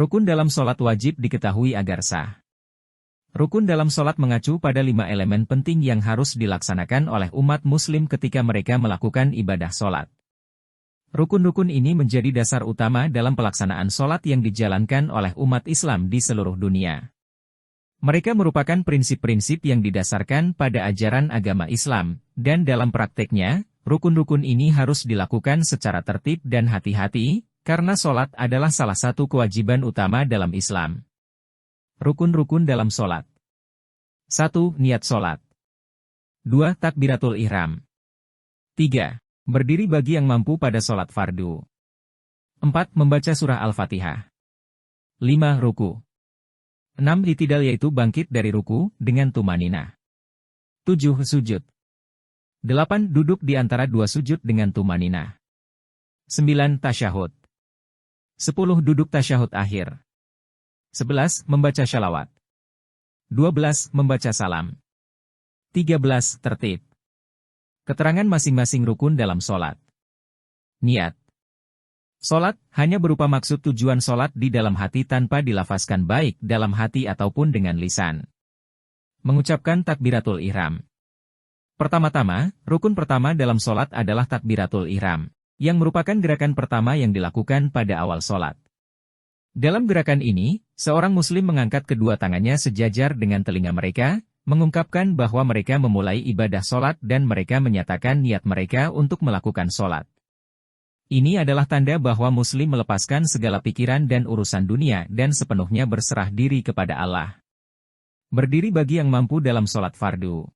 Rukun dalam sholat wajib diketahui agar sah. Rukun dalam sholat mengacu pada 5 elemen penting yang harus dilaksanakan oleh umat muslim ketika mereka melakukan ibadah sholat. Rukun-rukun ini menjadi dasar utama dalam pelaksanaan sholat yang dijalankan oleh umat Islam di seluruh dunia. Mereka merupakan prinsip-prinsip yang didasarkan pada ajaran agama Islam, dan dalam prakteknya, rukun-rukun ini harus dilakukan secara tertib dan hati-hati, karena sholat adalah salah satu kewajiban utama dalam Islam. Rukun-rukun dalam sholat. 1. Niat sholat. 2. Takbiratul ihram. 3. Berdiri bagi yang mampu pada sholat fardu. 4. Membaca surah Al-Fatihah. 5. Ruku. 6. I'tidal yaitu bangkit dari ruku dengan tumaninah. 7. Sujud. 8. Duduk di antara dua sujud dengan tumaninah. 9. Tasyahud. 10. Duduk tasyahud akhir. 11. Membaca syalawat. 12. Membaca salam. 13. Tertib. Keterangan masing-masing rukun dalam sholat. Niat. Sholat hanya berupa maksud tujuan sholat di dalam hati tanpa dilafazkan baik dalam hati ataupun dengan lisan. Mengucapkan takbiratul ihram. Pertama-tama, rukun pertama dalam sholat adalah takbiratul ihram, yang merupakan gerakan pertama yang dilakukan pada awal sholat. Dalam gerakan ini, seorang muslim mengangkat kedua tangannya sejajar dengan telinga mereka, mengungkapkan bahwa mereka memulai ibadah sholat dan mereka menyatakan niat mereka untuk melakukan sholat. Ini adalah tanda bahwa muslim melepaskan segala pikiran dan urusan dunia dan sepenuhnya berserah diri kepada Allah. Berdiri bagi yang mampu dalam sholat fardu.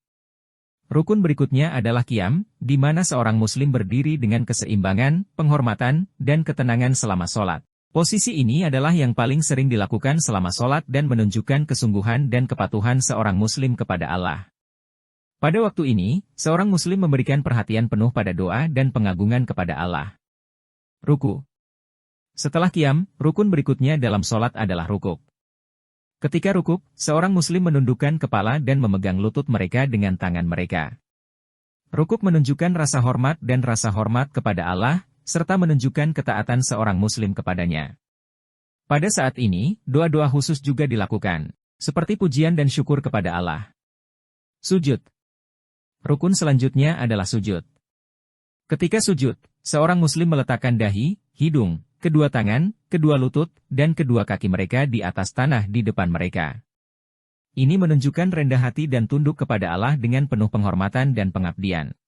Rukun berikutnya adalah qiyam, di mana seorang muslim berdiri dengan keseimbangan, penghormatan, dan ketenangan selama sholat. Posisi ini adalah yang paling sering dilakukan selama sholat dan menunjukkan kesungguhan dan kepatuhan seorang muslim kepada Allah. Pada waktu ini, seorang muslim memberikan perhatian penuh pada doa dan pengagungan kepada Allah. Ruku. Setelah qiyam, rukun berikutnya dalam sholat adalah rukuk. Ketika rukuk, seorang muslim menundukkan kepala dan memegang lutut mereka dengan tangan mereka. Rukuk menunjukkan rasa hormat dan rasa hormat kepada Allah, serta menunjukkan ketaatan seorang muslim kepadanya. Pada saat ini, doa-doa khusus juga dilakukan, seperti pujian dan syukur kepada Allah. Sujud. Rukun selanjutnya adalah sujud. Ketika sujud, seorang muslim meletakkan dahi, hidung, kedua tangan, kedua lutut, dan kedua kaki mereka di atas tanah di depan mereka. Ini menunjukkan rendah hati dan tunduk kepada Allah dengan penuh penghormatan dan pengabdian.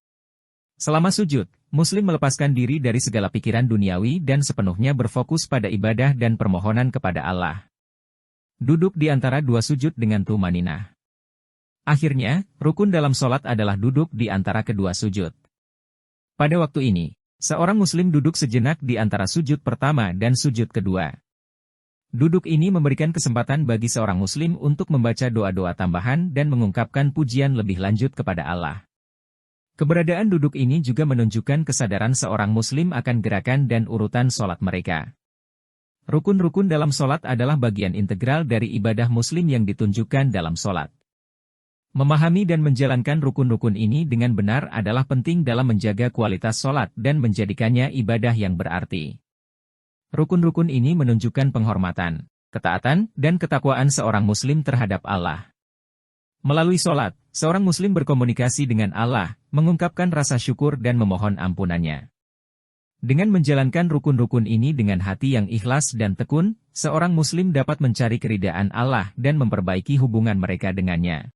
Selama sujud, muslim melepaskan diri dari segala pikiran duniawi dan sepenuhnya berfokus pada ibadah dan permohonan kepada Allah. Duduk di antara dua sujud dengan tumaninah. Akhirnya, rukun dalam sholat adalah duduk di antara kedua sujud. Pada waktu ini, seorang muslim duduk sejenak di antara sujud pertama dan sujud kedua. Duduk ini memberikan kesempatan bagi seorang muslim untuk membaca doa-doa tambahan dan mengungkapkan pujian lebih lanjut kepada Allah. Keberadaan duduk ini juga menunjukkan kesadaran seorang muslim akan gerakan dan urutan sholat mereka. Rukun-rukun dalam sholat adalah bagian integral dari ibadah muslim yang ditunjukkan dalam sholat. Memahami dan menjalankan rukun-rukun ini dengan benar adalah penting dalam menjaga kualitas sholat dan menjadikannya ibadah yang berarti. Rukun-rukun ini menunjukkan penghormatan, ketaatan, dan ketakwaan seorang muslim terhadap Allah. Melalui sholat, seorang muslim berkomunikasi dengan Allah, mengungkapkan rasa syukur dan memohon ampunannya. Dengan menjalankan rukun-rukun ini dengan hati yang ikhlas dan tekun, seorang muslim dapat mencari keridaan Allah dan memperbaiki hubungan mereka dengannya.